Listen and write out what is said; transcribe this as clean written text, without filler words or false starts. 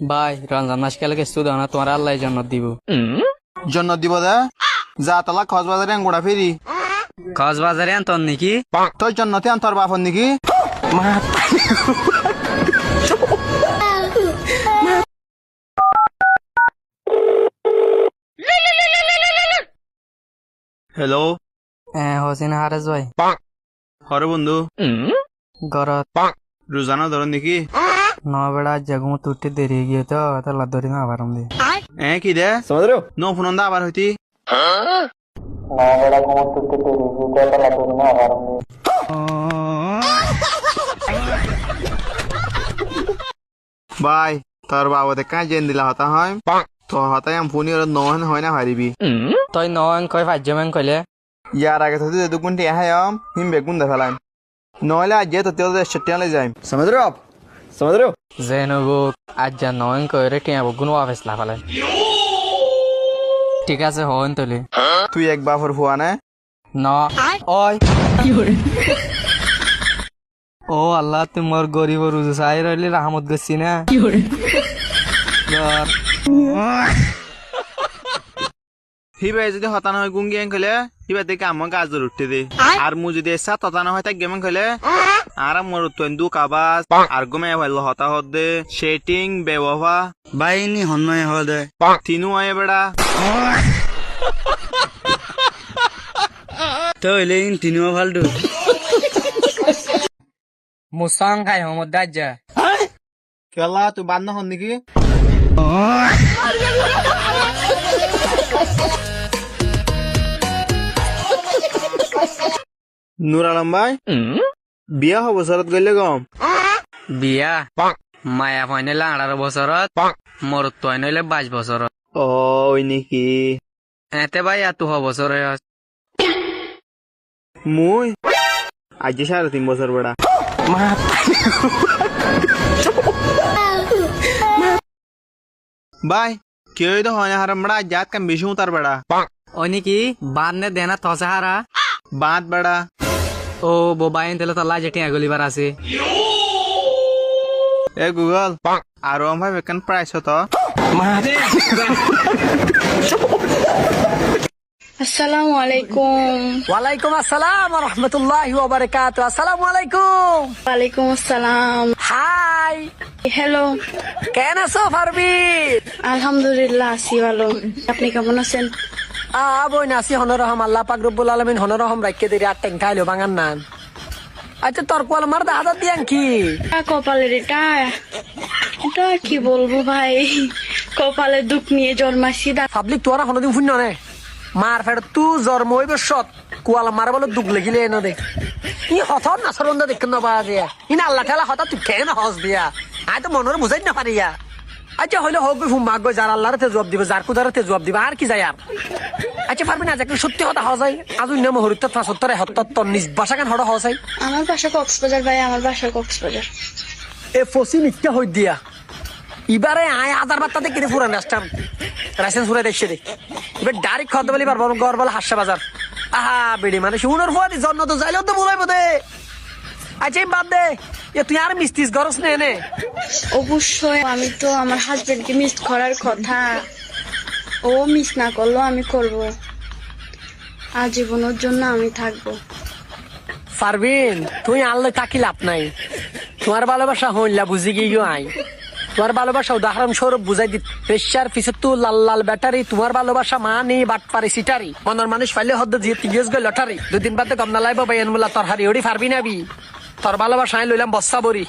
ভাই রমজান মাস গেলে কিছু দাও না, তোমার আল্লাহ জান্নাত দিব। জন্নত দিব দে যা তালা কক্সবাজারে আঙ্গুড়া ফেরি কক্সবাজারে আনতন নাকি? তোর জন্নতে আন্তর বাপন নাকি? হ্যালো হোসেন হারেস ভাই হরে বন্ধু ঘরত রোজানা ধরন নাকি? বেড়া জাগুম তুটতে দেরি গিয়ে তো তালা ধরি না আবার আমি কি দে নো ফোন আবার হইতি ভাই তোর বাবদে কাজ জেন দিলা হতা হয় তো হতাই আম ফোনি ওর নহন হয় না হারিবি তই নন কয় ভাজ্যমান কইলে ইয়ার আগে তো দুগুনটি আহাম হিম বেগুন দে ফেলাম নহলে আজ তো তেল স্টেশনে যাই समझ रहे हो आप समझ रहे हो জেনগো আজ যা নন কইরে টিয়া বগুন ওয়াফেস লাফালে ঠিক আছে হন তলে তুই এক বাফর ফুয়া না ন ওই ও আল্লাহ তোমার গরিব রুজু চাই রইলে রাহমত গছি না হিবাই যদি হতান হয় গুঙ্গি আং খেলে হিবা দেখে আমার গাজর উঠতে দে আর মু যদি এসা ততান হয় তাই গেমন খেলে আর মোর তুন্দু কাবাস আর গমে ভালো হতা হদ দে সেটিং বেওয়া বাইনি হন্নয় হদে তিনু আয় বেড়া তো এলেইন তিনিও ভালদু মুসাং খাই হমদ দাজ্জা কেলা তুই বাদ না হন নাকি নুর আলম ভাই বিয়া হব বছরত গেলে গম বিয়া মায়া ফয়নে 18 বছৰত মরত তয় নইলে 22 বছৰত ও ওই নাকি এতে ভাই এত বছর মুই আজ 3.5 বছর বেড়া ভাই কেউ তো হয় না হারাম বেড়া জাত কাম বেশি তার বেড়া ও নাকি বাদ নে দেনা তসে হারা বাদ বেড়া ও বোবাইন তেলে তো লাজ টিয়া গলিবার আছে এ গুগল আর ভাই বেকান প্রাইস হতো আসসালামু আলাইকুম। ওয়ালাইকুম আসসালাম ওয়া রাহমাতুল্লাহি ওয়া বারাকাতুহু। আসসালামু আলাইকুম। ওয়ালাইকুম আসসালাম। হাই হ্যালো, কেন আছো পারবিন? আলহামদুলিল্লাহ আছি ভালো। আপনি কেমন আছেন? বই নাসি হনরহম আল্লাহ পাক রব্বুল আলামিন হনরহম রাখকে দেরি আর টেং খাইলো বাঙান নান। আচ্ছা তোর কোয়াল মার দা হাজার দিয়ান কি কপালের এটা কি বলবো ভাই, কপালে দুঃখ নিয়ে জন্মাইছি। পাবলিক তোরা হনদিন ফুন্ন নে মার ফের তু জন্ম হইবে সৎ কোয়াল মার বলে দুঃখ লেগিলে এনে দে ই হথর নাসরন্দা দেখ না বা দিয়া ইনা আল্লাহ তাআলা হঠাৎ তুই কেন হস দিয়া আই তো মনের বুঝাই না পারিয়া। আচ্ছা হইলে হোক ফুম ভাগ্য যার আল্লাহর তে জবাব দিবে যার কুদারতে জবাব দিবে আর কি যায় আর। আচ্ছা পারবি না যাকে সত্যি কথা হওয়া যায় আজু নাম হরিত 75 77 নিজ ভাষা কেন হড় হওয়া যায়। আমার বাসা কক্সবাজার ভাই, আমার বাসা কক্সবাজার। এ ফসি মিথ্যা হই দিয়া এবারে আয় আধার বার্তাতে কিনে পুরান রাস্তার লাইসেন্স পুরাই দেখছে রে এবার ডাইরেক্ট খাওয়াতে বলি পারবো গড় বলে হাসা বাজার আহা বেড়ি মানে শুনোর ফুয়াদি জন্ম তো যাইলেও তো বলাইবো দে। আচ্ছা বাদ দে এ তুই আর মিস্তিস গরস নে নে অবশ্যই আমি তো আমার হাজবেন্ডকে মিস করার কথা, ও মিস না করলো আমি করব, আজীবনের জন্য আমি থাকবো। পারবিন তুই আনলে তাকি লাভ নাই, তোমার ভালোবাসা হইলা বুঝি গিয়ে আই তোমার ভালোবাসা উদাহরণ স্বরূপ বুঝাই দি প্রেশার পিছে তু লাল লাল ব্যাটারি তোমার ভালোবাসা মানি বাট পারি সিটারি মনের মানুষ পাইলে হদ্দ দিয়ে তিগেস গো লটারি 2 দিন বাদে কম না লাইব বাইন মুলা তোর হারি ওড়ি পারবি না বি তোর ভালোবাসা লইলাম বস্তা বড়ি